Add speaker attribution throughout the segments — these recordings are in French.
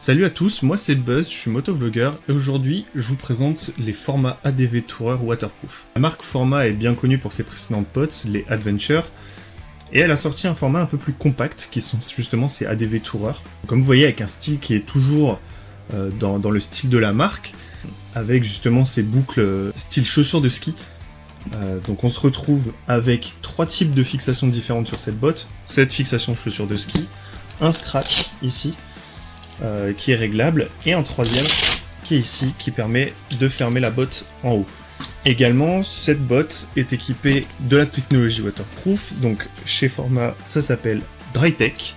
Speaker 1: Salut à tous, moi c'est Buzz, je suis motovlogueur et aujourd'hui je vous présente les formats ADV Tourer Waterproof. La marque Forma est bien connue pour ses précédentes potes, les Adventure, et elle a sorti un format un peu plus compact qui sont justement ces ADV Tourer. Comme vous voyez avec un style qui est toujours dans le style de la marque, avec justement ces boucles style chaussures de ski. Donc on se retrouve avec 3 types de fixations différentes sur cette botte. Cette fixation chaussure de ski, un scratch ici, qui est réglable, et un troisième qui est ici, qui permet de fermer la botte en haut. Également, cette botte est équipée de la technologie waterproof, donc chez Forma ça s'appelle Drytech,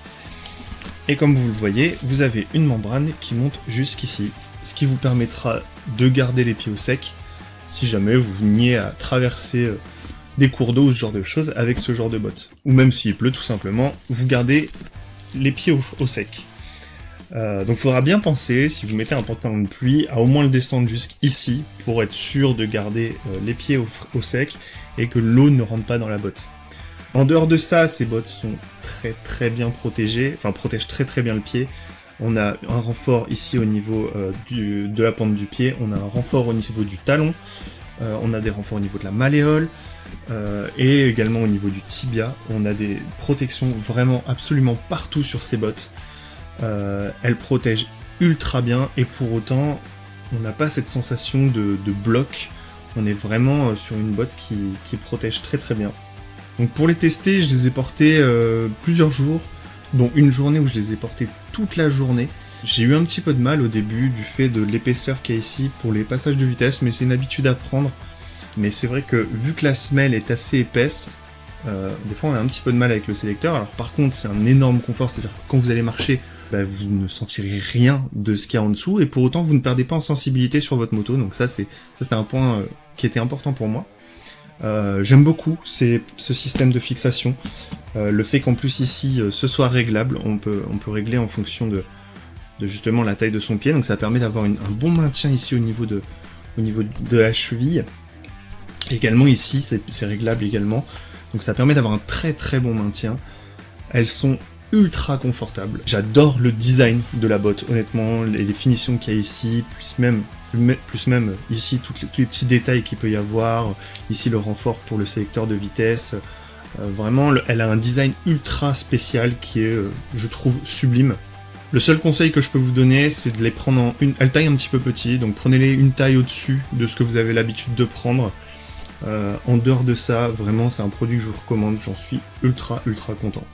Speaker 1: et comme vous le voyez, vous avez une membrane qui monte jusqu'ici, ce qui vous permettra de garder les pieds au sec, si jamais vous veniez à traverser des cours d'eau ou ce genre de choses avec ce genre de botte. Ou même s'il pleut tout simplement, vous gardez les pieds au sec. Donc il faudra bien penser, si vous mettez un pantalon de pluie, à au moins le descendre jusqu'ici, pour être sûr de garder les pieds au sec, et que l'eau ne rentre pas dans la botte. En dehors de ça, ces bottes sont très bien protégées, enfin protègent très bien le pied. On a un renfort ici au niveau de la pente du pied, on a un renfort au niveau du talon, on a des renforts au niveau de la malléole, et également au niveau du tibia. On a des protections vraiment absolument partout sur ces bottes. Elle protège ultra bien, et pour autant on n'a pas cette sensation de bloc. On est vraiment sur une botte qui protège très bien. Donc pour les tester, je les ai portés plusieurs jours, dont une journée où je les ai portés toute la journée. J'ai eu un petit peu de mal au début du fait de l'épaisseur qu'il y a ici pour les passages de vitesse, mais c'est une habitude à prendre. Mais c'est vrai que vu que la semelle est assez épaisse, des fois on a un petit peu de mal avec le sélecteur. Alors par contre c'est un énorme confort, c'est-à-dire que quand vous allez marcher, vous ne sentirez rien de ce qu'il y a en dessous, et pour autant vous ne perdez pas en sensibilité sur votre moto, donc ça c'était un point qui était important pour moi. J'aime beaucoup ce système de fixation, le fait qu'en plus ici ce soit réglable, on peut régler en fonction de justement la taille de son pied, donc ça permet d'avoir un bon maintien ici au niveau de la cheville. Également ici c'est réglable également, donc ça permet d'avoir un très bon maintien. Elles sont ultra confortable. J'adore le design de la botte, honnêtement, les finitions qu'il y a ici, plus même ici tous les petits détails qu'il peut y avoir, ici le renfort pour le sélecteur de vitesse, vraiment elle a un design ultra spécial qui est, je trouve, sublime. Le seul conseil que je peux vous donner, c'est de les prendre elle taille un petit peu petit, donc prenez-les une taille au-dessus de ce que vous avez l'habitude de prendre. En dehors de ça, vraiment c'est un produit que je vous recommande, j'en suis ultra content.